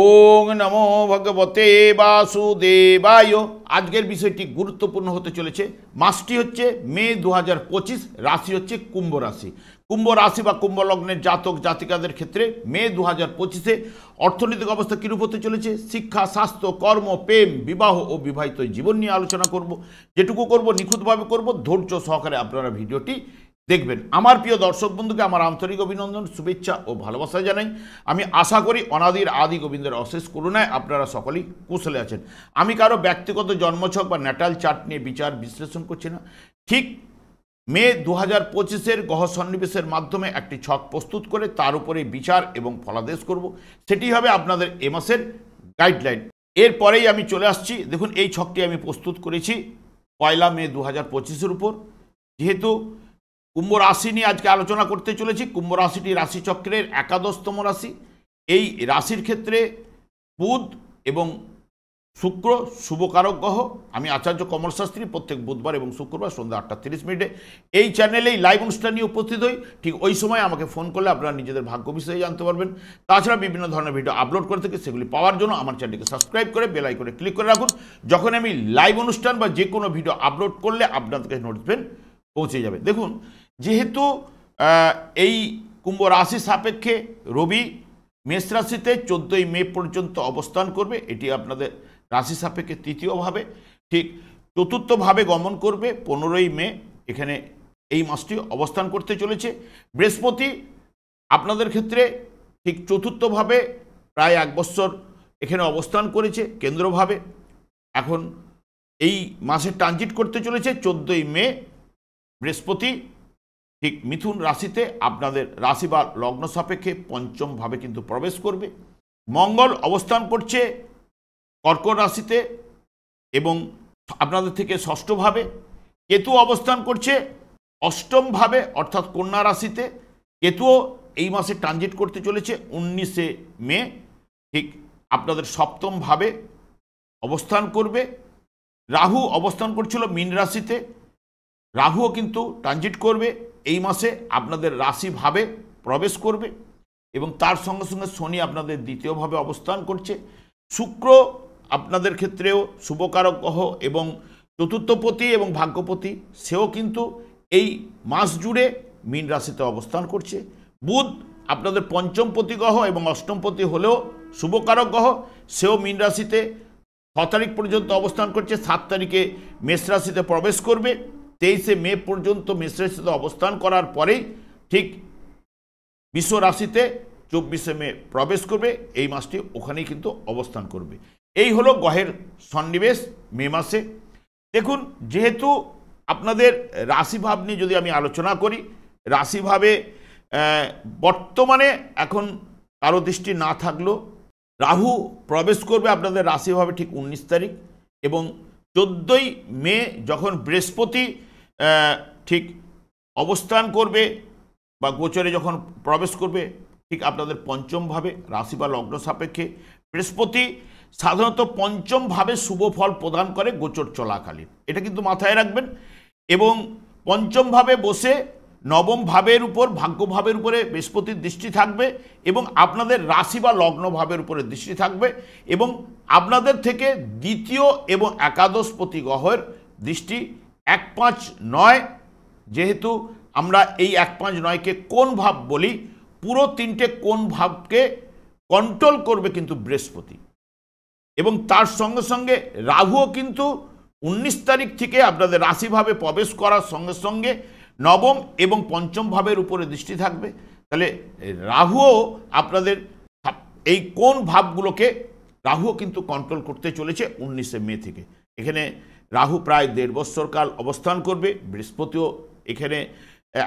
ওং নমো ভগবতে বাসুদেবায়। আজকের বিষয়টি গুরুত্বপূর্ণ হতে চলেছে। মাসটি হচ্ছে মে 2025, রাশি হচ্ছে কুম্ভ রাশি। কুম্ভ রাশি বা কুম্ভ লগ্নের জাতক জাতিকাদের ক্ষেত্রে মে 2025-এ অর্থনৈতিক অবস্থা কীরূপ হতে চলেছে, শিক্ষা, স্বাস্থ্য, কর্ম, প্রেম, বিবাহ ও বিবাহিত জীবন নিয়ে আলোচনা করব। যেটুকু করব নিখুঁতভাবে করব, ধৈর্য সহকারে আপনারা ভিডিওটি দেখবেন। আমার প্রিয় দর্শক বন্ধুকে আমার আন্তরিক অভিনন্দন, শুভেচ্ছা ও ভালোবাসা জানাই। আমি আশা করি অনাদির আদি গোবিন্দের অশেষ করুণায় আপনারা সকলেই কুশলে আছেন। আমি কারো ব্যক্তিগত জন্মছক বা ন্যাটাল চার্ট নিয়ে বিচার বিশ্লেষণ করছি না। ঠিক মে 2025-এর গ্রহ সন্নিবেশের মাধ্যমে একটি ছক প্রস্তুত করে তার উপরে বিচার এবং ফলাদেশ করব। সেটি হবে আপনাদের এ মাসের গাইডলাইন। এরপরেই আমি চলে আসছি। দেখুন, এই ছকটি আমি প্রস্তুত করেছি 1 মে 2025-এর উপর। যেহেতু কুম্ভ রাশি নিয়ে আজকে আলোচনা করতে চলেছি, কুম্ভ রাশিটি রাশিচক্রের 11তম রাশি। এই রাশির ক্ষেত্রে বুধ এবং শুক্র শুভকারক গ্রহ। আমি আচার্য কমল শাস্ত্রী প্রত্যেক বুধবার এবং শুক্রবার সন্ধ্যা 8:30 এই চ্যানেলেই লাইভ অনুষ্ঠান নিয়ে উপস্থিত হই। ঠিক ওই সময় আমাকে ফোন করলে আপনারা নিজেদের ভাগ্য বিষয়ে জানতে পারবেন। তাছাড়া বিভিন্ন ধরনের ভিডিও আপলোড করে থেকে সেগুলি পাওয়ার জন্য আমার চ্যানেলকে সাবস্ক্রাইব করে বেল আইকনে ক্লিক করে রাখুন। যখন আমি লাইভ অনুষ্ঠান বা যে কোনো ভিডিও আপলোড করলে আপনাদের কাছে নোটিফিকেশন পৌঁছে যাবে। দেখুন, যেহেতু এই কুম্ভ রাশি সাপেক্ষে রবি মেষ রাশিতে 14 মে পর্যন্ত অবস্থান করবে, এটি আপনাদের রাশি সাপেক্ষে তৃতীয়ভাবে, ঠিক চতুর্থভাবে গমন করবে 15 মে। এখানে এই মাসটি অবস্থান করতে চলেছে। বৃহস্পতি আপনাদের ক্ষেত্রে ঠিক চতুর্থভাবে প্রায় 1 বছর এখানে অবস্থান করেছে কেন্দ্রভাবে। এখন এই মাসে ট্রানজিট করতে চলেছে 14 মে। বৃহস্পতি ঠিক মিথুন রাশিতে আপনাদের রাশি বা লগ্ন সাপেক্ষে পঞ্চমভাবে কিন্তু প্রবেশ করবে। মঙ্গল অবস্থান করছে কর্কট রাশিতে এবং আপনাদের থেকে ষষ্ঠভাবে। কেতু অবস্থান করছে অষ্টমভাবে অর্থাৎ কন্যা রাশিতে। কেতুও এই মাসে ট্রানজিট করতে চলেছে 19 মে, ঠিক আপনাদের সপ্তমভাবে অবস্থান করবে। রাহু অবস্থান করছিল মীন রাশিতে, রাহুও কিন্তু ট্রানজিট করবে এই মাসে, আপনাদের রাশিভাবে প্রবেশ করবে এবং তার সঙ্গে সঙ্গে শনি আপনাদের দ্বিতীয়ভাবে অবস্থান করছে। শুক্র আপনাদের ক্ষেত্রেও শুভকারক গ্রহ এবং চতুর্থপতি এবং ভাগ্যপতি, সেও কিন্তু এই মাস জুড়ে মীন রাশিতে অবস্থান করছে। বুধ আপনাদের পঞ্চমপতি গ্রহ এবং অষ্টমপতি হলেও শুভকারক গ্রহ, সেও মীন রাশিতে 6 তারিখ পর্যন্ত অবস্থান করছে। 7 তারিখে মেষ রাশিতে প্রবেশ করবে। 23 মে পর্যন্ত মেষ রাশিতে অবস্থান করার পরেই ঠিক বৃষ রাশিতে 24 মে প্রবেশ করবে। এই মাসটি ওখানেই কিন্তু অবস্থান করবে। এই হলো গ্রহের সন্নিবেশ মে মাসে। দেখুন, যেহেতু আপনাদের রাশিভাব নিয়ে যদি আমি আলোচনা করি, রাশিভাবে বর্তমানে এখন কারো দৃষ্টি না থাকলেও রাহু প্রবেশ করবে আপনাদের রাশিভাবে ঠিক 19 তারিখ এবং 14 মে যখন বৃহস্পতি ঠিক অবস্থান করবে বা গোচরে যখন প্রবেশ করবে ঠিক আপনাদের পঞ্চমভাবে রাশি বা লগ্ন সাপেক্ষে। বৃহস্পতি সাধারণত পঞ্চমভাবে শুভ ফল প্রদান করে গোচর চলাকালীন, এটা কিন্তু মাথায় রাখবেন। এবং পঞ্চমভাবে বসে নবম ভাবের উপর, ভাগ্যভাবের উপরে বৃহস্পতির দৃষ্টি থাকবে এবং আপনাদের রাশি বা লগ্ন ভাবের উপরে দৃষ্টি থাকবে এবং আপনাদের থেকে দ্বিতীয় এবং একাদশপতি গ্রহের দৃষ্টি 1, 5, 9। যেহেতু আমরা এই 1, 5, 9-কে কোন ভাব বলি, পুরো 3টে কোন ভাবকে কন্ট্রোল করবে কিন্তু বৃহস্পতি এবং তার সঙ্গে সঙ্গে রাহুও কিন্তু 19 তারিখ থেকে আপনাদের রাশিভাবে প্রবেশ করার সঙ্গে সঙ্গে নবম এবং পঞ্চম ভাবের উপরে দৃষ্টি থাকবে। তাহলে রাহুও আপনাদের এই কোন ভাবগুলোকে রাহুও কিন্তু কন্ট্রোল করতে চলেছে 19 মে থেকে। এখানে রাহু প্রায় 1.5 বছর কাল অবস্থান করবে। বৃহস্পতিও এখানে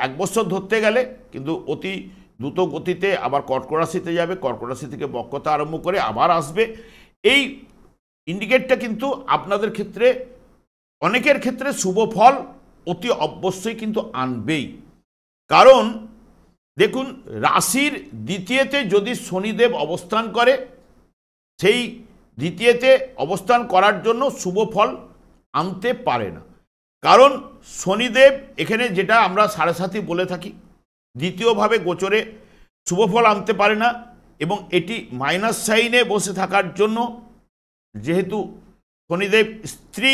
1 বছর ধরতে গেলে কিন্তু অতি দ্রুত গতিতে আবার কর্কট রাশিতে যাবে, কর্কট রাশি থেকে বক্রতা আরম্ভ করে আবার আসবে। এই ইন্ডিকেটটা কিন্তু আপনাদের ক্ষেত্রে অনেকের ক্ষেত্রে শুভ ফল অতি অবশ্যই কিন্তু আনবেই। কারণ দেখুন, রাশির দ্বিতীয়তে যদি শনিদেব অবস্থান করে, সেই দ্বিতীয়তে অবস্থান করার জন্য শুভ ফল আনতে পারে না। কারণ শনিদেব এখানে, যেটা আমরা 7.5 বলে থাকি, দ্বিতীয়ভাবে গোচরে শুভফল আনতে পারে না। এবং এটি মাইনাস সাইনে বসে থাকার জন্য যেহেতু শনিদেব স্ত্রী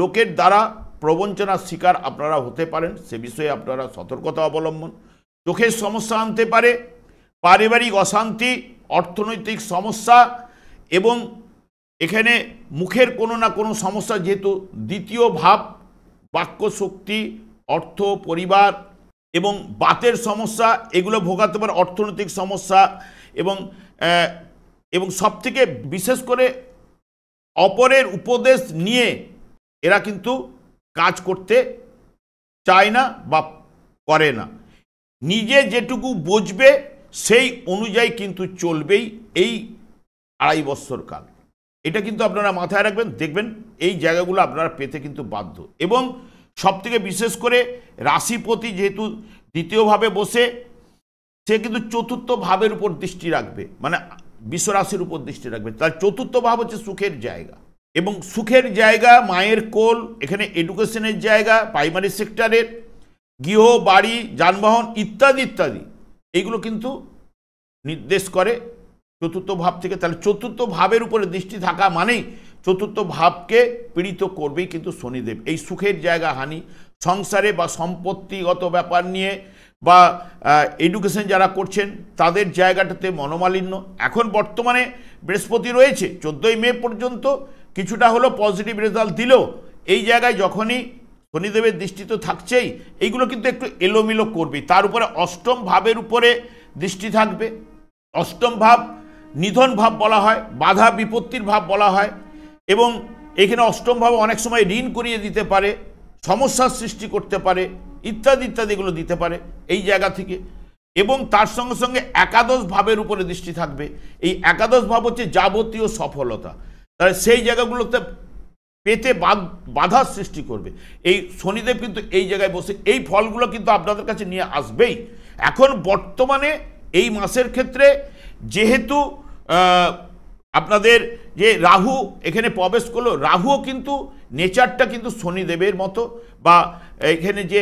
লোকের দ্বারা প্রবঞ্চনার শিকার আপনারা হতে পারেন, সে বিষয়ে আপনারা সতর্কতা অবলম্বন। চোখের সমস্যা আনতে পারে, পারিবারিক অশান্তি, অর্থনৈতিক সমস্যা এবং এখানে মুখের কোনো না কোনো সমস্যা, যেহেতু দ্বিতীয় ভাব বাক্য শক্তি, অর্থ, পরিবার এবং বাতের সমস্যা এগুলো ভোগাতে পারে, অর্থনৈতিক সমস্যা এবং এবং সবথেকে বিশেষ করে অপরের উপদেশ নিয়ে এরা কিন্তু কাজ করতে চায় না বা করে না। নিজে যেটুকু বুঝবে সেই অনুযায়ী কিন্তু চলবেই এই 2.5 বৎসর কাল। এটা কিন্তু আপনারা মাথায় রাখবেন, দেখবেন এই জায়গাগুলো আপনারা পেতে কিন্তু বাধ্য। এবং সবথেকে বিশেষ করে রাশিপতি যেহেতু দ্বিতীয়ভাবে বসে, সে কিন্তু চতুর্থ ভাবের উপর দৃষ্টি রাখবে, মানে বিশ্ব রাশির উপর দৃষ্টি রাখবে। তার চতুর্থ ভাব হচ্ছে সুখের জায়গা, এবং সুখের জায়গা মায়ের কোল, এখানে এডুকেশনের জায়গা, প্রাইমারি সেক্টরের গৃহ, বাড়ি, যানবাহন ইত্যাদি ইত্যাদি এইগুলো কিন্তু নির্দেশ করে চতুর্থ ভাব থেকে। তাহলে চতুর্থ ভাবের উপরে দৃষ্টি থাকা মানেই চতুর্থ ভাবকে পীড়িত করবেই কিন্তু শনিদেব। এই সুখের জায়গা হানি, সংসারে বা সম্পত্তিগত ব্যাপার নিয়ে বা এডুকেশন যারা করছেন তাদের জায়গাটাতে মনোমালিন্য। এখন বর্তমানে বৃহস্পতি রয়েছে 14ই মে পর্যন্ত, কিছুটা হলো পজিটিভ রেজাল্ট দিলেও এই জায়গায় যখনই শনিদেবের দৃষ্টি তো থাকছেই, এইগুলো কিন্তু একটু এলোমেলো করবে। তার উপরে অষ্টম ভাবের উপরে দৃষ্টি থাকবে। অষ্টম ভাব নিধন ভাব বলা হয়, বাধা বিপত্তির ভাব বলা হয়, এবং এখানে অষ্টম ভাব অনেক সময় ঋণ করিয়ে দিতে পারে, সমস্যার সৃষ্টি করতে পারে, ইত্যাদি ইত্যাদি এগুলো দিতে পারে এই জায়গা থেকে। এবং তার সঙ্গে সঙ্গে একাদশ ভাবের উপরে দৃষ্টি থাকবে। এই একাদশ ভাব হচ্ছে যাবতীয় সফলতা, তাহলে সেই জায়গাগুলোতে পেতে বাধার সৃষ্টি করবে। এই শনিদেব কিন্তু এই জায়গায় বসে এই ফলগুলো কিন্তু আপনাদের কাছে নিয়ে আসবেই। এখন বর্তমানে এই মাসের ক্ষেত্রে যেহেতু আপনাদের যে রাহু এখানে প্রবেশ করলো, রাহুও কিন্তু নেচারটা কিন্তু শনিদেবের মতো, বা এখানে যে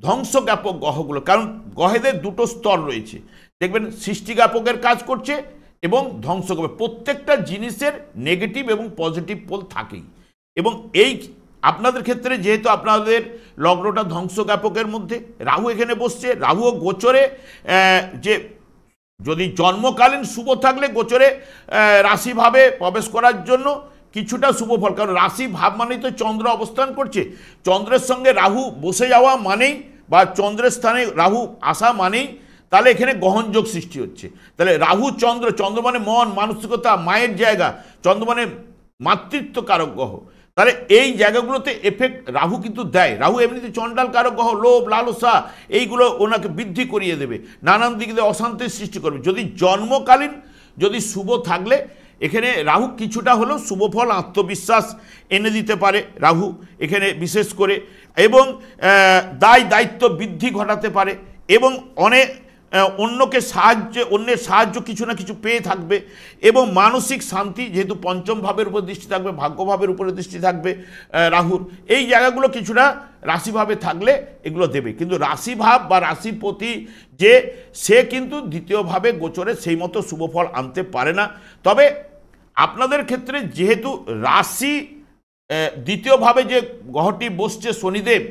ধ্বংসজ্ঞাপক গ্রহগুলো, কারণ গ্রহেদের দুটো স্তর রয়েছে, দেখবেন সৃষ্টিজ্ঞাপকের কাজ করছে এবং ধ্বংসজ্ঞাপক। প্রত্যেকটা জিনিসের নেগেটিভ এবং পজিটিভ পোল থাকেই। এবং এই আপনাদের ক্ষেত্রে যেহেতু আপনাদের লগ্নটা ধ্বংসজ্ঞাপকের মধ্যে, রাহু এখানে বসছে, রাহু গোচরে যে যদি জন্মকালীন শুভ থাকলে গোচরে রাশিভাবে প্রবেশ করার জন্য কিছুটা শুভ ফল, কারণ রাশি ভাব মানেই তো চন্দ্র অবস্থান করছে, চন্দ্রের সঙ্গে রাহু বসে যাওয়া মানেই বা চন্দ্রের স্থানে রাহু আসা মানেই তাহলে এখানে গ্রহণযোগ সৃষ্টি হচ্ছে। তাহলে রাহু চন্দ্র, চন্দ্র মানে মন, মানসিকতা, মায়ের জায়গা, চন্দ্র মানে মাতৃত্ব কারক গ্রহ, তাহলে এই জায়গাগুলোতে এফেক্ট রাহু কিন্তু দেয়। রাহু এমনিতে চণ্ডাল কারক গ্রহ, লোভ লালসা এইগুলো ওনাকে বৃদ্ধি করিয়ে দেবে, নানান দিক দিয়ে অশান্তির সৃষ্টি করবে। যদি জন্মকালীন যদি শুভ থাকলে এখানে রাহু কিছুটা হলেও শুভ ফল, আত্মবিশ্বাস এনে দিতে পারে রাহু এখানে বিশেষ করে, এবং দায় দায়িত্ব বৃদ্ধি ঘটাতে পারে, এবং অনেক অন্যকে অন্যের সাহায্য কিছু না কিছু পেয়ে থাকবে, এবং মানসিক শান্তি, যেহেতু পঞ্চম ভাবের উপর দৃষ্টি থাকবে, ভাগ্যভাবের উপরে দৃষ্টি থাকবে রাহুর, এই জায়গাগুলো কিছুটা রাশিভাবে থাকলে এগুলো দেবে। কিন্তু রাশিভাব বা রাশিপতি যে সে কিন্তু দ্বিতীয়ভাবে গোচরে সেই মতো শুভফল আনতে পারে না। তবে আপনাদের ক্ষেত্রে যেহেতু রাশি দ্বিতীয়ভাবে যে গ্রহটি বসছে শনিদেব,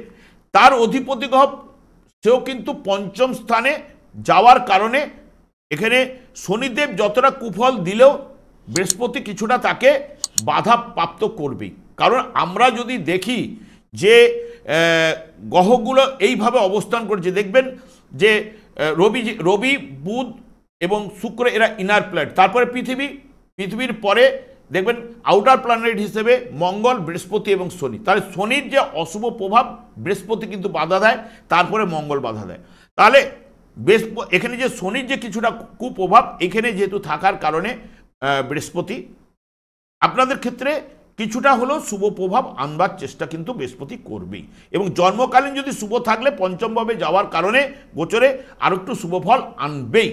তার অধিপতি গ্রহ সেও কিন্তু পঞ্চম স্থানে যাওয়ার কারণে এখানে শনিদেব যতটা কুফল দিলেও বৃহস্পতি কিছুটা তাকে বাধা প্রাপ্ত করবেই। কারণ আমরা যদি দেখি যে গ্রহগুলো এইভাবে অবস্থান করছে, দেখবেন যে রবি বুধ এবং শুক্র এরা ইনার প্ল্যানেট, তারপরে পৃথিবীর পরে দেখবেন আউটার প্ল্যানেট হিসেবে মঙ্গল, বৃহস্পতি এবং শনি। তাহলে শনির যে অশুভ প্রভাব বৃহস্পতি কিন্তু বাধা দেয়, তারপরে মঙ্গল বাধা দেয়। তাহলে এখানে যে শনির যে কিছুটা কুপ্রভাব এখানে যেহেতু থাকার কারণে বৃহস্পতি আপনাদের ক্ষেত্রে কিছুটা হলেও শুভ প্রভাব আনবার চেষ্টা কিন্তু বৃহস্পতি করবেই, এবং জন্মকালীন যদি শুভ থাকলে পঞ্চমভাবে যাওয়ার কারণে গোচরে আরও একটু শুভ ফল আনবেই।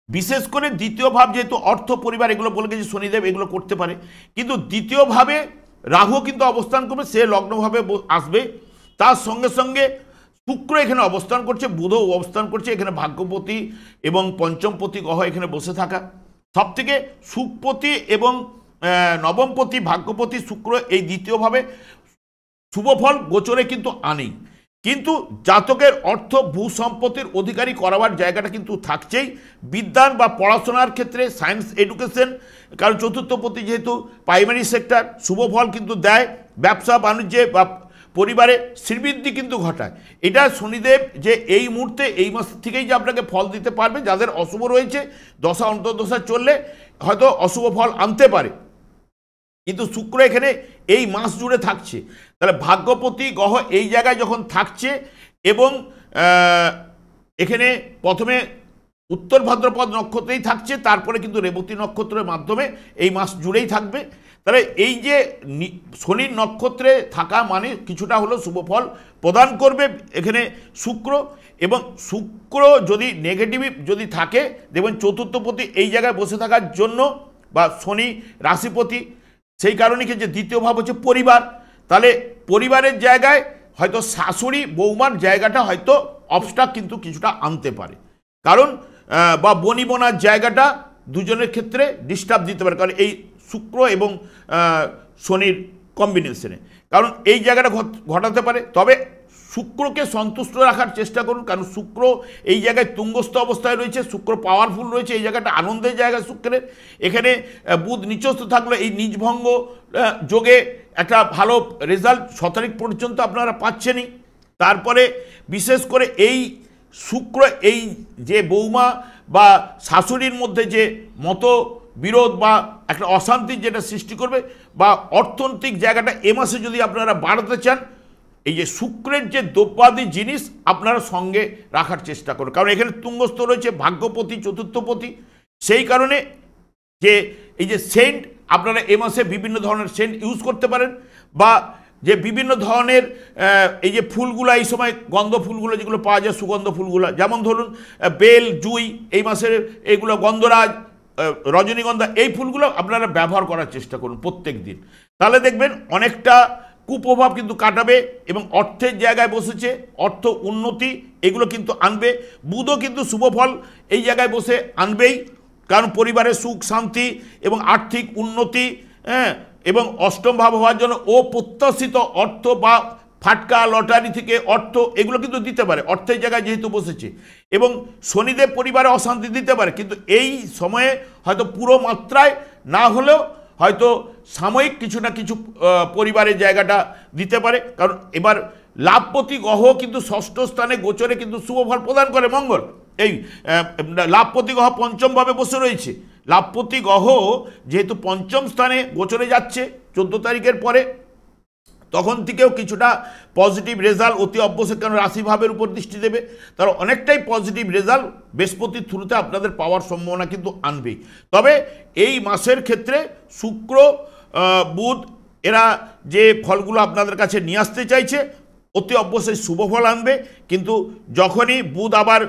বিশেষ করে দ্বিতীয় ভাব যেহেতু অর্থ, পরিবার এগুলো বলে গেছে শনিদেব এগুলো করতে পারে, কিন্তু দ্বিতীয়ভাবে রাহু কিন্তু অবস্থান করবে, সে লগ্নভাবে আসবে, তার সঙ্গে সঙ্গে শুক্র এখানে অবস্থান করছে, বুধও অবস্থান করছে, এখানে ভাগ্যপতি এবং পঞ্চমপতি গ্রহ এখানে বসে থাকা, সবথেকে সুখপতি এবং নবমপতি ভাগ্যপতি শুক্র এই দ্বিতীয়ভাবে শুভফল গোচরে কিন্তু আনেই, কিন্তু জাতকের অর্থ ভূসম্পত্তির অধিকারী করাবার জায়গাটা কিন্তু থাকছেই। বিদ্যান বা পড়াশোনার ক্ষেত্রে সায়েন্স এডুকেশন, কারণ চতুর্থপতি যেহেতু প্রাইমারি সেক্টর, শুভফল কিন্তু দেয়। ব্যবসা বাণিজ্যে বা পরিবারে শ্রীবৃদ্ধি কিন্তু ঘটায়। এটা শনিদেব যে এই মুহূর্তে এই মাস থেকেই যে আপনাকে ফল দিতে পারবে, যাদের অশুভ রয়েছে দশা অন্তর্দশা চললে হয়তো অশুভ ফল আনতে পারে, কিন্তু শুক্র এখানে এই মাস জুড়ে থাকছে। তাহলে ভাগ্যপতি গ্রহ এই জায়গায় যখন থাকছে এবং এখানে প্রথমে উত্তর ভাদ্রপদ নক্ষত্রেই থাকছে, তারপরে কিন্তু রেবতী নক্ষত্রের মাধ্যমে এই মাস জুড়েই থাকবে। তাহলে এই যে শনির নক্ষত্রে থাকা মানে কিছুটা হলো শুভফল প্রদান করবে এখানে শুক্র। এবং শুক্র যদি নেগেটিভ যদি থাকে, দেখবেন চতুর্থপতি এই জায়গায় বসে থাকার জন্য বা শনি রাশিপতি, সেই কারণে কি যে দ্বিতীয় ভাব হচ্ছে পরিবার, তাহলে পরিবারের জায়গায় হয়তো শাশুড়ি বৌমার জায়গাটা হয়তো অবস্ট্রাক কিন্তু কিছুটা আনতে পারে, কারণ বা বনিবনার জায়গাটা দুজনের ক্ষেত্রে ডিস্টার্ব দিতে পারে, কারণ এই শুক্র এবং শনির কম্বিনেশনে, কারণ এই জায়গাটা ঘটাতে পারে। তবে শুক্রকে সন্তুষ্ট রাখার চেষ্টা করুন, কারণ শুক্র এই জায়গায় তুঙ্গস্থ অবস্থায় রয়েছে, শুক্র পাওয়ারফুল রয়েছে, এই জায়গাটা আনন্দের জায়গা শুক্রের। এখানে বুধ নিচস্থ থাকলে এই নিজভঙ্গ যোগে একটা ভালো রেজাল্ট 6 তারিখ পর্যন্ত আপনারা পাচ্ছেনই। তারপরে বিশেষ করে এই শুক্র এই যে বৌমা বা শাশুড়ির মধ্যে যে মতবিরোধ বা একটা অশান্তির যেটা সৃষ্টি করবে, বা অর্থনৈতিক জায়গাটা এ মাসে যদি আপনারা বাড়াতে চান, এই যে শুক্রের যে দ্রব্যাদি জিনিস আপনারা সঙ্গে রাখার চেষ্টা করুন, কারণ এখানে তুঙ্গস্থ রয়েছে ভাগ্যপতি চতুর্থপতি। সেই কারণে যে এই যে সেন্ট আপনারা এ মাসে বিভিন্ন ধরনের সেন্ট ইউজ করতে পারেন, বা যে বিভিন্ন ধরনের এই যে ফুলগুলো এই সময় গন্ধ ফুলগুলো যেগুলো পাওয়া যায়, সুগন্ধ ফুলগুলো, যেমন ধরুন বেল, জুই, এই মাসের এইগুলো গন্ধরাজ, রজনীগন্ধা, এই ফুলগুলো আপনারা ব্যবহার করার চেষ্টা করুন প্রত্যেক দিন। তাহলে দেখবেন অনেকটা কুপ্রভাব কিন্তু কাটাবে এবং অর্থের জায়গায় বসেছে, অর্থ উন্নতি এগুলো কিন্তু আনবে। বুধও কিন্তু শুভফল এই জায়গায় বসে আনবেই, কারণ পরিবারের সুখ শান্তি এবং আর্থিক উন্নতি, এবং অষ্টম ভাব হওয়ার জন্য অপ্রত্যাশিত অর্থ বা ফাটকা লটারি থেকে অর্থ এগুলো কিন্তু দিতে পারে, অর্থের জায়গায় যেহেতু বসেছে। এবং শনিদেব পরিবারে অশান্তি দিতে পারে, কিন্তু এই সময়ে হয়তো পুরো মাত্রায় না হলেও হয়তো সাময়িক কিছু না কিছু পরিবারের জায়গাটা দিতে পারে, কারণ এবার লাভপতি গ্রহ কিন্তু ষষ্ঠ স্থানে গোচরে কিন্তু শুভফল প্রদান করে মঙ্গল। এই লাভপতি গ্রহ পঞ্চমভাবে বসে রয়েছে, লাভপতি গ্রহ যেহেতু পঞ্চম স্থানে গোচরে যাচ্ছে 14 তারিখের পরে, তখন থেকেও কিছুটা পজিটিভ রেজাল্ট অতি অবশ্যই, কারণ রাশিভাবের উপর দৃষ্টি দেবে, তার অনেকটাই পজিটিভ রেজাল্ট বৃহস্পতির থ্রুতে আপনাদের পাওয়ার সম্ভাবনা কিন্তু আনবেই। তবে এই মাসের ক্ষেত্রে শুক্র বুধ এরা যে ফলগুলো আপনাদের কাছে নিয়ে আসতে চাইছে অতি অবশ্যই শুভ ফল আনবে, কিন্তু যখনই বুধ আবার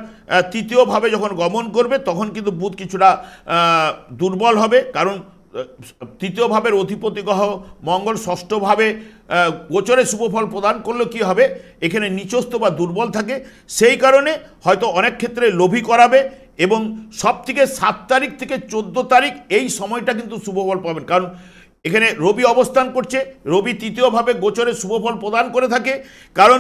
তৃতীয়ভাবে যখন গমন করবে তখন কিন্তু বুধ কিছুটা দুর্বল হবে, কারণ তৃতীয় ভাবের অধিপতি গ্রহ মঙ্গল ষষ্ঠভাবে গোচরে শুভফল প্রদান করলে কি হবে, এখানে নিচস্থ বা দুর্বল থাকে, সেই কারণে হয়তো অনেক ক্ষেত্রে লোভী করাবে। এবং সব থেকে 7 তারিখ থেকে 14 তারিখ এই সময়টা কিন্তু শুভফল পাবেন, কারণ এখানে রবি অবস্থান করছে, রবি তৃতীয়ভাবে গোচরে শুভফল প্রদান করে থাকে, কারণ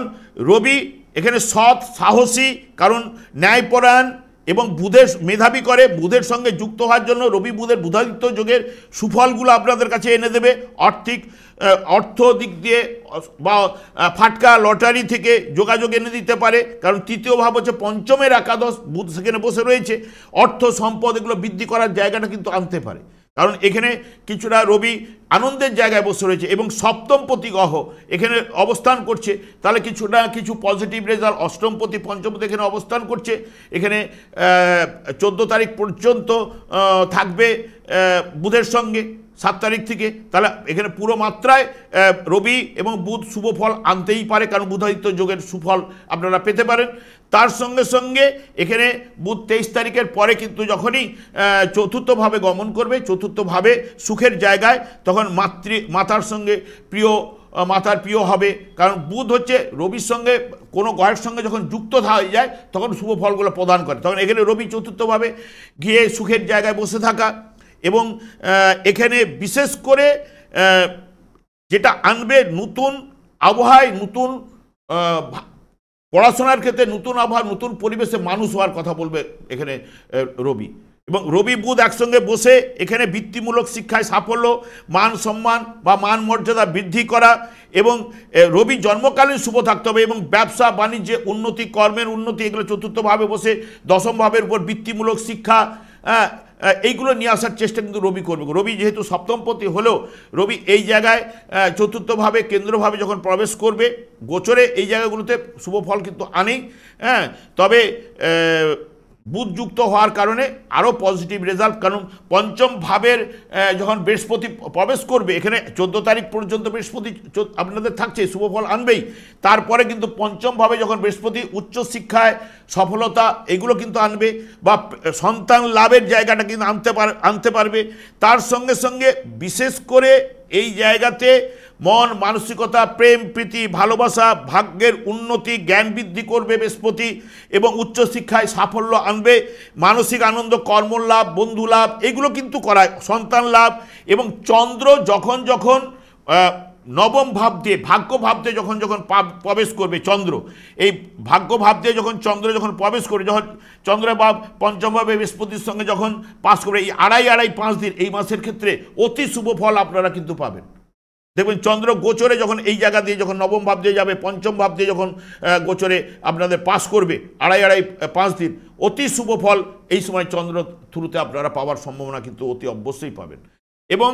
রবি এখানে সৎ সাহসী, কারণ ন্যায়পরায়ণ এবং বুধের মেধাবী করে, বুধের সঙ্গে যুক্ত হওয়ার জন্য রবি বুধের বুধাদিত্য যোগের সুফলগুলো আপনাদের কাছে এনে দেবে। অর্থ দিক দিয়ে বা ফাটকা লটারি থেকে যোগাযোগ এনে দিতে পারে, কারণ তৃতীয় ভাব হচ্ছে পঞ্চমের একাদশ, বুধ সেখানে বসে রয়েছে, অর্থ সম্পদ এগুলো বৃদ্ধি করার জায়গাটা কিন্তু আনতে পারে, কারণ এখানে কিছুটা রবি আনন্দের জায়গায় বসে রয়েছে এবং সপ্তমপতি গ্রহ এখানে অবস্থান করছে, তাহলে কিছুটা কিছু পজিটিভ রেজাল্ট। অষ্টমপতি পঞ্চমপতি এখানে অবস্থান করছে, এখানে 14 তারিখ পর্যন্ত থাকবে বুধের সঙ্গে 7 তারিখ থেকে, তাহলে এখানে পুরো মাত্রায় রবি এবং বুধ শুভ ফল আনতেই পারে, কারণ বুধাদিত্য যোগের সুফল আপনারা পেতে পারেন। তার সঙ্গে সঙ্গে এখানে বুধ 23 তারিখের পরে কিন্তু যখনই চতুর্থভাবে গমন করবে, চতুর্থভাবে সুখের জায়গায়, তখন মাতার সঙ্গে প্রিয়, মাতার প্রিয় হবে, কারণ বুধ হচ্ছে রবির সঙ্গে কোনো গ্রহের সঙ্গে যখন যুক্ত হয়ে যায় তখন শুভ ফলগুলো প্রদান করে, তখন এখানে রবি চতুর্থভাবে গিয়ে সুখের জায়গায় বসে থাকা। এবং এখানে বিশেষ করে যেটা আনবে নতুন আবহাওয়ায়, নতুন পড়াশোনার ক্ষেত্রে নতুন আবহাওয়া, নতুন পরিবেশে মানুষ হওয়ার কথা বলবে এখানে রবি। এবং রবি বুধ একসঙ্গে বসে এখানে বৃত্তিমূলক শিক্ষায় সাফল্য, মান সম্মান বা মান মর্যাদা বৃদ্ধি করা, এবং রবি জন্মকালীন শুভ থাকতে হবে, এবং ব্যবসা বাণিজ্যে উন্নতি, কর্মের উন্নতি, এগুলো চতুর্থভাবে বসে দশম ভাবের উপর বৃত্তিমূলক শিক্ষা, এইগুলো নিয়ে আসার চেষ্টা কিন্তু রবি করবে। রবি যেহেতু সপ্তমপতি হলেও রবি এই জায়গায় চতুর্থভাবে কেন্দ্রভাবে যখন প্রবেশ করবে গোচরে এই জায়গাগুলোতে শুভ ফল কিন্তু আনেই। তবে বুধ যুক্ত হওয়ার কারণে আরও পজিটিভ রেজাল্ট, কারণ পঞ্চম ভাবের যখন বৃহস্পতি প্রবেশ করবে এখানে 14 তারিখ পর্যন্ত বৃহস্পতি আপনাদের থাকছে, শুভ ফল আনবেই। তারপরে কিন্তু পঞ্চম ভাবে যখন বৃহস্পতি উচ্চশিক্ষায় সফলতা এগুলো কিন্তু আনবে, বা সন্তান লাভের জায়গাটা কিন্তু আনতে পারবে। তার সঙ্গে সঙ্গে বিশেষ করে এই জায়গাতে মন মানসিকতা, প্রেম প্রীতি, ভালোবাসা, ভাগ্যের উন্নতি, জ্ঞান বৃদ্ধি করবে বৃহস্পতি, এবং উচ্চশিক্ষায় সাফল্য আনবে, মানসিক আনন্দ, কর্মলাভ, বন্ধু লাভ এগুলো কিন্তু করায়, সন্তান লাভ। এবং চন্দ্র যখন যখন নবম ভাব দিয়ে, ভাগ্য ভাব দিয়ে যখন যখন প্রবেশ করবে চন্দ্র, এই ভাগ্য ভাব দিয়ে যখন চন্দ্র যখন প্রবেশ করবে, যখন চন্দ্র বা পঞ্চম ভাবে বৃহস্পতির সঙ্গে যখন পাস করবে, এই আড়াই 5 দিন এই মাসের ক্ষেত্রে অতি শুভ ফল আপনারা কিন্তু পাবেন। দেখবেন চন্দ্র গোচরে যখন এই জায়গা দিয়ে যখন নবম ভাব দিয়ে যাবে, পঞ্চম ভাব দিয়ে যখন গোচরে আপনাদের পাস করবে, আড়াই 5 দিন অতি শুভ ফল এই সময় চন্দ্র থ্রুতে আপনারা পাওয়ার সম্ভাবনা কিন্তু অতি অবশ্যই পাবেন। এবং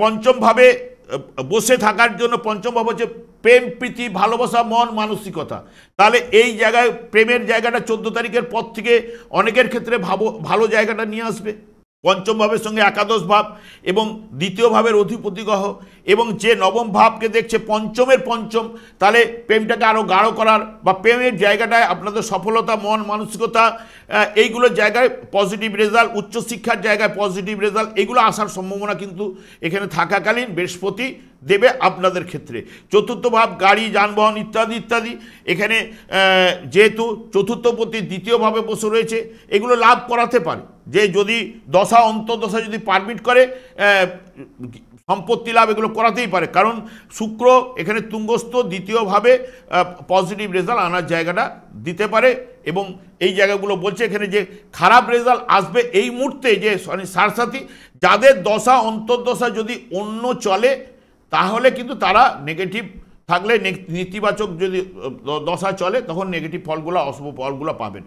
পঞ্চম ভাবে বসে থাকার জন্য পঞ্চম ভাব হচ্ছে প্রেম প্রীতি, ভালোবাসা, মন মানসিকতা। তাহলে এই জায়গায় প্রেমের জায়গাটা 14 তারিখের পর থেকে অনেকের ক্ষেত্রে ভালো জায়গাটা নিয়ে আসবে। পঞ্চম ভাবের সঙ্গে একাদশ ভাব এবং দ্বিতীয় ভাবের অধিপতি গ্রহ, এবং যে নবম ভাবকে দেখছে পঞ্চমের পঞ্চম, তাহলে প্রেমটাকে আরও গাঢ় করার বা প্রেমের জায়গাটায় আপনাদের সফলতা, মন মানসিকতা এইগুলোর জায়গায় পজিটিভ রেজাল্ট, উচ্চশিক্ষার জায়গায় পজিটিভ রেজাল্ট এগুলো আসার সম্ভাবনা কিন্তু এখানে থাকাকালীন বৃহস্পতি দেবে আপনাদের ক্ষেত্রে। চতুর্থ ভাব গাড়ি, যানবাহন ইত্যাদি ইত্যাদি, এখানে যেহেতু চতুর্থপতি দ্বিতীয়ভাবে বসে রয়েছে, এগুলো লাভ করাতে পারে। যে যদি দশা অন্তর্দশা যদি পারমিট করে সম্পত্তি লাভ এগুলো করাতেই পারে, কারণ শুক্র এখানে তুঙ্গস্থ দ্বিতীয়ভাবে পজিটিভ রেজাল্ট আনার জায়গাটা দিতে পারে। এবং এই জায়গাগুলো বলছে এখানে যে খারাপ রেজাল্ট আসবে এই মুহূর্তে, যে সারসাথী যাদের দশা অন্তর্দশা যদি অন্য চলে তাহলে কিন্তু তারা নেগেটিভ থাকলে, নেতিবাচক যদি দশা চলে তখন নেগেটিভ ফলগুলো, অশুভ ফলগুলো পাবেন।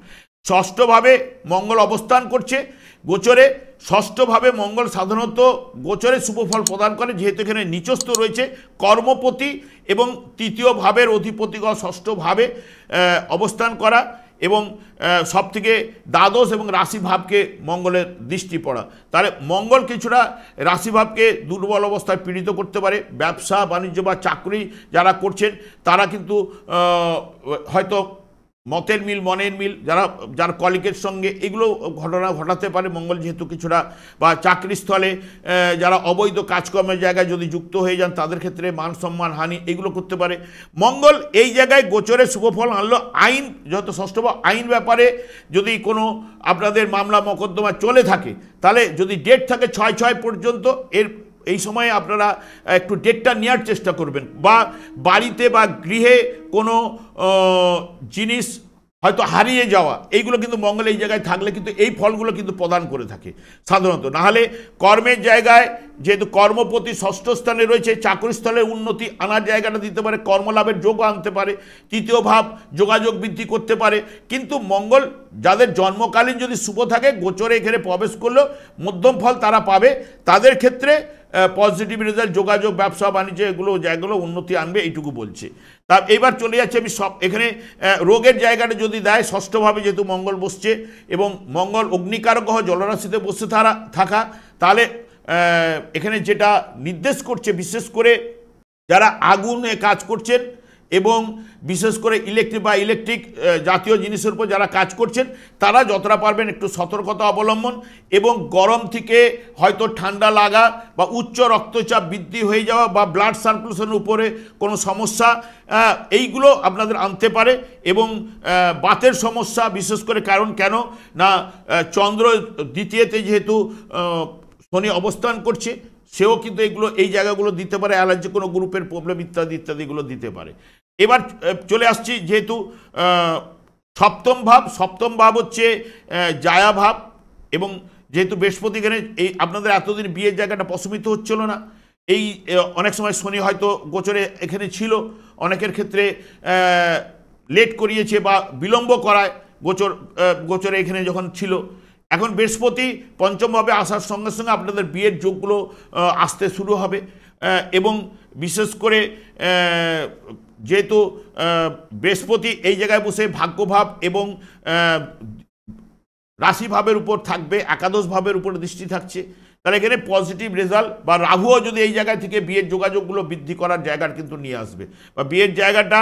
ষষ্ঠভাবে মঙ্গল অবস্থান করছে গোচরে। ষষ্ঠভাবে মঙ্গল সাধারণত গোচরে শুভ ফল প্রদান করে, যেহেতু এখানে নিচস্থ রয়েছে কর্মপতি এবং তৃতীয় ভাবের অধিপতি ষষ্ঠভাবে অবস্থান করা, এবং সবথেকে দ্বাদশ এবং রাশিভাবকে মঙ্গলের দৃষ্টি পড়া। তাহলে মঙ্গল কিছুটা রাশিভাবকে দুর্বল অবস্থায় পীড়িত করতে পারে। ব্যবসা বাণিজ্য বা চাকরি যারা করছেন তারা কিন্তু হয়তো মতের মিল, মনের মিল, যার কলিগের সঙ্গে এগুলো ঘটনা ঘটাতে পারে মঙ্গল, যেহেতু কিছুটা, বা চাকরিস্থলে যারা অবৈধ কাজকর্মের জায়গায় যদি যুক্ত হয়ে যান তাদের ক্ষেত্রে মান সম্মান হানি এগুলো করতে পারে। মঙ্গল এই জায়গায় গোচরে শুভফল আনলো। আইন যেহেতু ষষ্ঠভ, আইন ব্যাপারে যদি কোনো আপনাদের মামলা মকদ্দমা চলে থাকে তাহলে যদি ডেট থাকে 6/6 পর্যন্ত, এই সময়ে আপনারা একটু ডেটটা নেওয়ার চেষ্টা করবেন। বা বাড়িতে বা গৃহে কোনো জিনিস হয়তো হারিয়ে যাওয়া, এইগুলো কিন্তু মঙ্গল এই জায়গায় থাকলে কিন্তু এই ফলগুলো কিন্তু প্রদান করে থাকে সাধারণত। নাহলে কর্মের জায়গায় যেহেতু কর্মপতি ষষ্ঠ স্থানে রয়েছে, চাকরিস্থলে উন্নতি আনার জায়গাটা দিতে পারে, কর্মলাভের যোগ আনতে পারে। তৃতীয় ভাব যোগাযোগ বৃদ্ধি করতে পারে। কিন্তু মঙ্গল যাদের জন্মকালীন যদি শুভ থাকে গোচরে এখানে প্রবেশ করলেও মধ্যম ফল তারা পাবে। তাদের ক্ষেত্রে পজিটিভ রেজাল্ট, যোগাযোগ, ব্যবসা বাণিজ্য এগুলো জায়গাগুলো উন্নতি আনবে, এইটুকু বলছে। তা এইবার চলে যাচ্ছে আমি এখানে রোগের জায়গাটা যদি দেয়, ষষ্ঠভাবে যেহেতু মঙ্গল বসছে এবং মঙ্গল অগ্নিকারক গ্রহ জলরাশিতে বসে থাকা, তাহলে এখানে যেটা নির্দেশ করছে, বিশেষ করে যারা আগুনে কাজ করছেন এবং বিশেষ করে ইলেকট্রিক জাতীয় জিনিসের উপর যারা কাজ করছেন তারা যতটা পারবেন একটু সতর্কতা অবলম্বন, এবং গরম থেকে হয়তো ঠান্ডা লাগা বা উচ্চ রক্তচাপ বৃদ্ধি হয়ে যাওয়া বা ব্লাড সার্কুলেশনের উপরে কোনো সমস্যা, এইগুলো আপনাদের আনতে পারে। এবং বাতের সমস্যা বিশেষ করে, কারণ কেন না চন্দ্র দ্বিতীয়তে যেহেতু শনি অবস্থান করছে, সেও কিন্তু এগুলো এই জায়গাগুলো দিতে পারে, অ্যালার্জি কোনো গ্রুপের প্রবলেম ইত্যাদি ইত্যাদিগুলো দিতে পারে। এবার চলে আসছি যেহেতু সপ্তম ভাব হচ্ছে জায়া ভাব, এবং যেহেতু বৃহস্পতি এখানে এই আপনাদের এতদিন বিয়ের জায়গাটা প্রশমিত হচ্ছিল না, এই অনেক সময় শনি হয়তো গোচরে এখানে ছিল, অনেকের ক্ষেত্রে লেট করিয়েছে বা বিলম্ব করায় গোচরে এখানে যখন ছিল। এখন বৃহস্পতি পঞ্চমভাবে আসার সঙ্গে সঙ্গে আপনাদের বিয়ের যোগগুলো আসতে শুরু হবে, এবং বিশেষ করে যেহেতু বৃহস্পতি এই জায়গায় বসে ভাগ্যভাব এবং রাশিভাবের উপর থাকবে, একাদশ ভাবের উপর দৃষ্টি থাকছে, তাহলে এখানে পজিটিভ রেজাল্ট, বা রাহুও যদি এই জায়গা থেকে বিয়ের যোগাযোগগুলো বৃদ্ধি করার জায়গা কিন্তু নিয়ে আসবে, বা বিয়ের জায়গাটা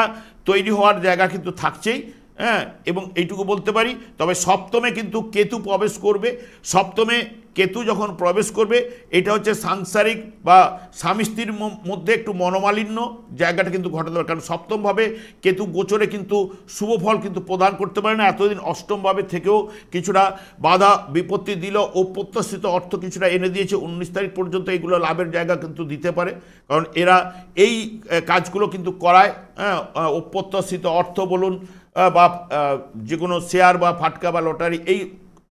তৈরি হওয়ার জায়গা কিন্তু থাকছেই। হ্যাঁ, এবং এইটুকু বলতে পারি। তবে সপ্তমে কিন্তু কেতু প্রবেশ করবে। সপ্তমে কেতু যখন প্রবেশ করবে, এটা হচ্ছে সাংসারিক বা স্বামী স্ত্রীর মধ্যে একটু মনোমালিন্য জায়গাটা কিন্তু ঘটাতে পারে, কারণ সপ্তমভাবে কেতু গোচরে কিন্তু শুভ ফল কিন্তু প্রদান করতে পারে না। এতদিন অষ্টমভাবে থেকেও কিছুটা বাধা বিপত্তি দিল, অপ্রত্যাশিত অর্থ কিছুটা এনে দিয়েছে। 19 তারিখ পর্যন্ত এগুলো লাভের জায়গা কিন্তু দিতে পারে, কারণ এরা এই কাজগুলো কিন্তু করায়। অপ্রত্যাশিত অর্থ বলুন বা যে কোনো শেয়ার বা ফাটকা বা লটারি, এই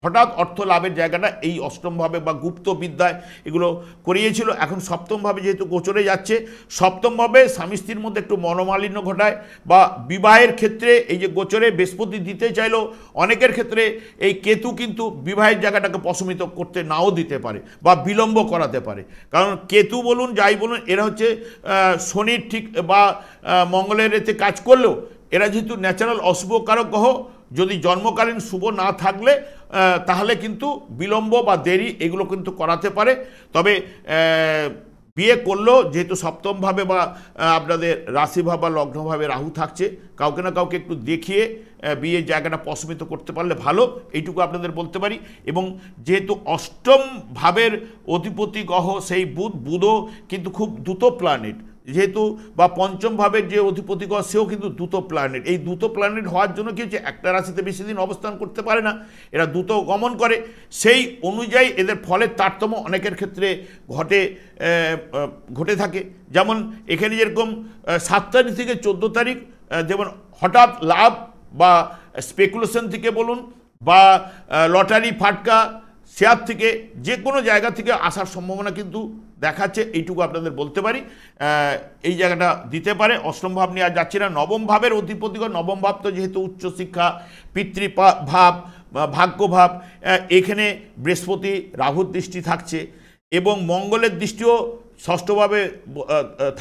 হঠাৎ অর্থ লাভের জায়গাটা এই অষ্টমভাবে বা গুপ্ত বিদ্যায় এগুলো করিয়েছিল। এখন সপ্তমভাবে যেহেতু গোচরে যাচ্ছে, সপ্তমভাবে স্বামী স্ত্রীর মধ্যে একটু মনোমালিন্য ঘটায়, বা বিবাহের ক্ষেত্রে এই যে গোচরে বৃহস্পতি দিতে চাইলো, অনেকের ক্ষেত্রে এই কেতু কিন্তু বিবাহের জায়গাটাকে প্রশমিত করতে নাও দিতে পারে বা বিলম্ব করাতে পারে। কারণ কেতু বলুন যাই বলুন, এরা হচ্ছে শনির ঠিক বা মঙ্গলের এতে কাজ করলেও এরা যেহেতু ন্যাচারাল অশুভ কারক গ্রহ, যদি জন্মকালীন শুভ না থাকলে তাহলে কিন্তু বিলম্ব বা দেরি এগুলো কিন্তু করাতে পারে। তবে বিয়ে করলেও যেহেতু সপ্তমভাবে বা আপনাদের রাশিভাব বা লগ্নভাবে রাহু থাকছে, কাউকে না কাউকে একটু দেখিয়ে বিয়ের জায়গাটা প্রশমিত করতে পারলে ভালো, এইটুকু আপনাদের বলতে পারি। এবং যেহেতু অষ্টম ভাবের অধিপতি গ্রহ সেই বুধও কিন্তু খুব দ্রুত প্ল্যানেট, যেহেতু বা পঞ্চম ভাবের যে অধিপতি গ্রহ সেও কিন্তু দ্রুত প্ল্যানেট। এই দ্রুত প্ল্যানেট হওয়ার জন্য কি হচ্ছে, একটা রাশিতে বেশি দিন অবস্থান করতে পারে না, এরা দ্রুত গমন করে, সেই অনুযায়ী এদের ফলের তারতম্য অনেকের ক্ষেত্রে ঘটে থাকে। যেমন এখানে যেরকম 7 তারিখ থেকে 14 তারিখ যেমন হঠাৎ লাভ বা স্পেকুলেশন থেকে বলুন বা লটারি ফাটকা শেয়ার থেকে যে কোনো জায়গা থেকে আসার সম্ভাবনা কিন্তু দেখাচ্ছে, এইটুকু আপনাদের বলতে পারি। এই জায়গাটা দিতে পারে। অষ্টম ভাব নিয়ে আর যাচ্ছি না। নবম ভাবের অধিপতিগণ, নবম ভাব তো যেহেতু উচ্চশিক্ষা, পিতৃভাব, ভাগ্যভাব, এখানে বৃহস্পতি রাহুর দৃষ্টি থাকছে, এবং মঙ্গলের দৃষ্টিও ষষ্ঠভাবে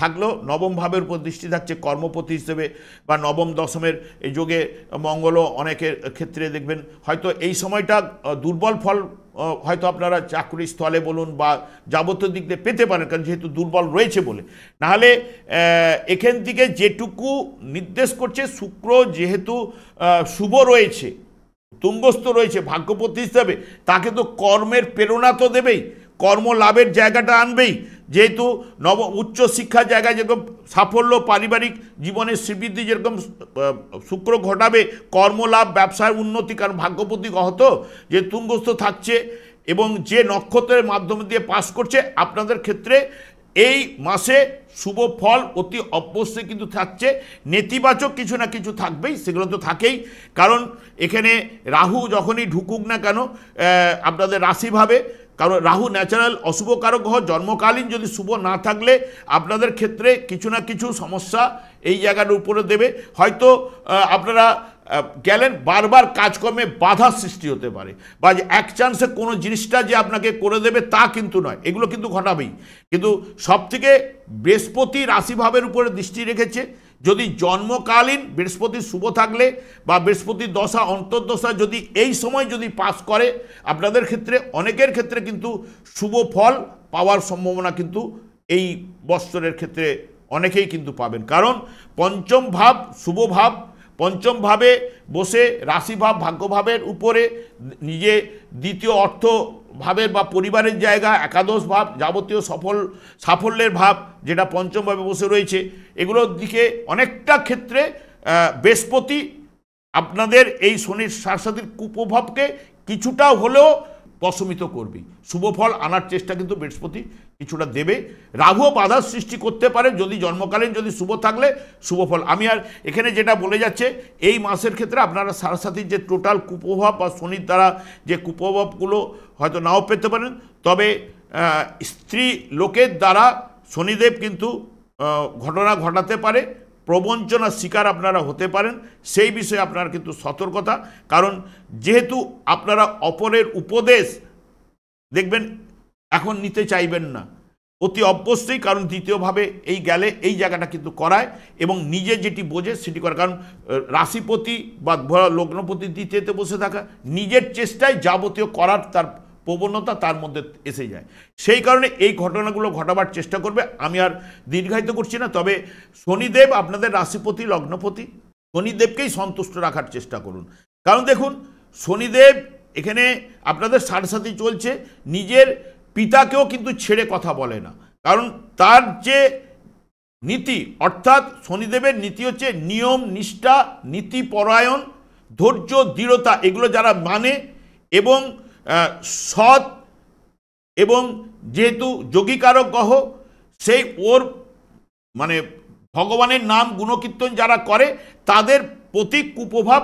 থাকলেও নবম ভাবের উপর দৃষ্টি থাকছে কর্মপতি হিসেবে, বা নবম দশমের এই যোগে মঙ্গলও অনেকের ক্ষেত্রে দেখবেন হয়তো এই সময়টা দুর্বল ফল হয়তো আপনারা চাকরি স্থলে বলুন বা যাবতীয় দিক দিয়ে পেতে পারেন, কারণ যেহেতু দুর্বল রয়েছে বলে। নাহলে এখান থেকে যেটুকু নির্দেশ করছে, শুক্র যেহেতু শুভ রয়েছে, তুঙ্গস্থ রয়েছে ভাগ্যপতি হিসাবে, তাকে তো কর্মের প্রেরণা তো দেবেই, কর্ম লাভের জায়গাটা আনবেই। যেহেতু উচ্চশিক্ষার জায়গায় যেরকম সাফল্য, পারিবারিক জীবনের শ্রীবৃদ্ধি যেরকম শুক্র ঘটাবে, কর্মলাভ, ব্যবসায় উন্নতি, কারণ ভাগ্যপতি গ্রহ তো যে তুঙ্গস্থ থাকছে এবং যে নক্ষত্রের মাধ্যমে দিয়ে পাস করছে, আপনাদের ক্ষেত্রে এই মাসে শুভ ফল অতি অবশ্যই কিন্তু থাকছে। নেতিবাচক কিছু না কিছু থাকবেই, সেগুলো তো থাকেই, কারণ এখানে রাহু যখনই ঢুকুক না কেন আপনাদের রাশিভাবে, কারণ রাহু ন্যাচারাল অশুভ কারক গ্রহ, জন্মকালীন যদি শুভ না থাকলে আপনাদের ক্ষেত্রে কিছু না কিছু সমস্যা এই জায়গার উপরে দেবে। হয়তো আপনারা গেলেন, বারবার কাজকর্মে বাধার সৃষ্টি হতে পারে, বা যে এক চান্সে কোনো জিনিসটা যে আপনাকে করে দেবে তা কিন্তু নয়, এগুলো কিন্তু ঘটাবেই। কিন্তু সবথেকে বৃহস্পতি রাশিভাবের উপরে দৃষ্টি রেখেছে, যদি জন্মকালীন বৃহস্পতি শুভ থাকলে বা বৃহস্পতির দশা অন্তর্দশা যদি এই সময় যদি পাস করে, আপনাদের ক্ষেত্রে অনেকের ক্ষেত্রে কিন্তু শুভ ফল পাওয়ার সম্ভাবনা কিন্তু এই বৎসরের ক্ষেত্রে অনেকেই কিন্তু পাবেন। কারণ পঞ্চম ভাব শুভ ভাব, পঞ্চম ভাবে বসে রাশিভাব ভাগ্যভাবের উপরে নিজে দ্বিতীয় অর্থ ভাবের বা পরিবারের জায়গা, একাদশ ভাব যাবতীয় সাফল্যের ভাব যেটা পঞ্চম ভাবে বসে রয়েছে, এগুলোর দিকে অনেকটা ক্ষেত্রে বৃহস্পতি আপনাদের এই শনির সারসাথীর কুপ্রভাবকে কিছুটা হলেও প্রশমিত করবে, শুভ ফল আনার চেষ্টা কিন্তু বৃহস্পতি কিছুটা দেবে। রাহুও বাধার সৃষ্টি করতে পারে যদি জন্মকালীন যদি শুভ থাকলে শুভ ফল। আমি আর এখানে যেটা বলে যাচ্ছে এই মাসের ক্ষেত্রে আপনারা সারাসাথীর যে টোটাল কুপ্রভাব বা শনির দ্বারা যে কুপ্রভাবগুলো হয়তো নাও পেতে পারেন, তবে স্ত্রী লোকের দ্বারা শনিদেব কিন্তু ঘটনা ঘটাতে পারে, প্রবঞ্চনার শিকার আপনারা হতে পারেন, সেই বিষয়ে আপনার কিন্তু সতর্কতা। কারণ যেহেতু আপনারা অপরের উপদেশ দেখবেন এখন নিতে চাইবেন না অতি অবশ্যই, কারণ দ্বিতীয়ভাবে এই গেলে এই জায়গাটা কিন্তু করায় এবং নিজে যেটি বোঝে সেটি করে। কারণ রাশিপতি বা লগ্নপতি দ্বিতীয়তে বসে থাকা নিজের চেষ্টায় যাবতীয় করার তার প্রবণতা তার মধ্যে এসে যায়, সেই কারণে এই ঘটনাগুলো ঘটাবার চেষ্টা করবে। আমি আর দীর্ঘায়িত করছি না, তবে শনিদেব আপনাদের রাশিপতি লগ্নপতি, শনিদেবকেই সন্তুষ্ট রাখার চেষ্টা করুন। কারণ দেখুন শনিদেব এখানে আপনাদের সাড়ে চলছে, নিজের পিতাকেও কিন্তু ছেড়ে কথা বলে না, কারণ তার যে নীতি অর্থাৎ শনিদেবের নীতি হচ্ছে নিয়ম নিষ্ঠা, নীতিপরায়ণ, ধৈর্য, দৃঢ়তা, এগুলো যারা মানে এবং সৎ এবং যেহেতু যোগীকারক গ্রহ সেই ওর মানে ভগবানের নাম গুণকীর্তন যারা করে তাদের প্রতি কুপ্রভাব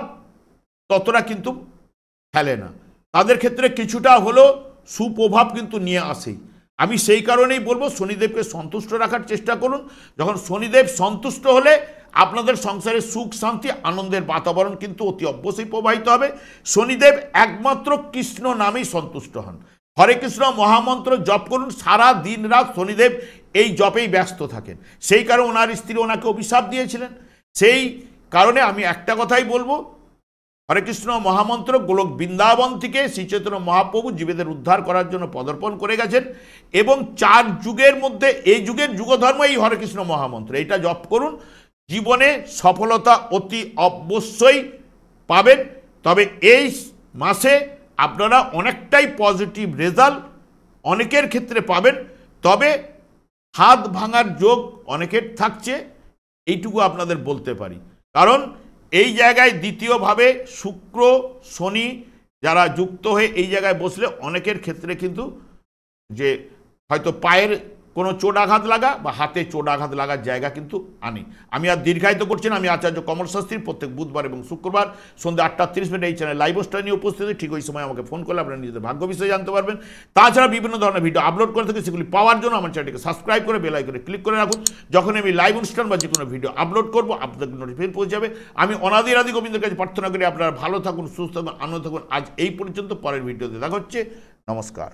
ততটা কিন্তু ফেলে না, তাদের ক্ষেত্রে কিছুটা হলেও সুপ্রভাব কিন্তু নিয়ে আসে। আমি সেই কারণেই বলবো শনিদেবকে সন্তুষ্ট রাখার চেষ্টা করুন। যখন শনিদেব সন্তুষ্ট হলে আপনাদের সংসারে সুখ শান্তি আনন্দের বাতাবরণ কিন্তু অতি অবশ্যই প্রবাহিত হবে। শনিদেব একমাত্র কৃষ্ণ নামেই সন্তুষ্ট হন। হরে কৃষ্ণ মহামন্ত্র জপ করুন, সারা দিন রাত শনিদেব এই জপেই ব্যস্ত থাকেন, সেই কারণে ওনার স্ত্রী ওনাকে অভিশাপ দিয়েছিলেন। সেই কারণে আমি একটা কথাই বলবো, হরে কৃষ্ণ মহামন্ত্র গোলক বৃন্দাবন থেকে শ্রীচৈতন্য মহাপ্রভু জীবেদের উদ্ধার করার জন্য পদার্পণ করে গেছেন এবং 4 যুগের মধ্যে এই যুগের যুগধর্ম এই হরে কৃষ্ণ মহামন্ত্র, এটা জপ করুন, জীবনে সফলতা অতি অবশ্যই পাবেন। তবে এই মাসে আপনারা অনেকটাই পজিটিভ রেজাল্ট অনেকের ক্ষেত্রে পাবেন, তবে হাত ভাঙার যোগ অনেকের থাকছে, এইটুকু আপনাদের বলতে পারি। কারণ এই জায়গায় দ্বিতীয়ভাবে শুক্র শনি যারা যুক্ত হয়ে এই জায়গায় বসলে অনেকের ক্ষেত্রে কিন্তু যে হয়তো পায়ের কোনো চোট আঘাত লাগা বা হাতে চোট আঘাত লাগার জায়গা কিন্তু আনি। আমি আর দীর্ঘায়িত করছি না, আমি আচার্য কমল শাস্ত্রী প্রত্যেক বুধবার এবং শুক্রবার সন্ধ্যা 8:30 এই চ্যানেল লাইভ স্টার নিয়ে উপস্থিত, ঠিক ওই সময় আমাকে ফোন করলে আপনারা নিজেদের ভাগ্য বিষয়ে জানতে পারবেন। তাছাড়া বিভিন্ন ধরনের ভিডিও আপলোড করে থাকি, সেগুলি পাওয়ার জন্য আমার চ্যানেলটিকে সাবস্ক্রাইব করে বেল আইকনে ক্লিক করে রাখুন। যখন আমি লাইভ অনুষ্ঠান বা যে কোনো ভিডিও আপলোড করবো আপনাদের নোটিফিকেশন পৌঁছে যাবে। আমি অনাদি রাধি গোবিন্দের কাছে প্রার্থনা করি আপনারা ভালো থাকুন, সুস্থ থাকুন, আনন্দ থাকুন। আজ এই পর্যন্ত, পরের ভিডিওতে দেখা হচ্ছে। নমস্কার।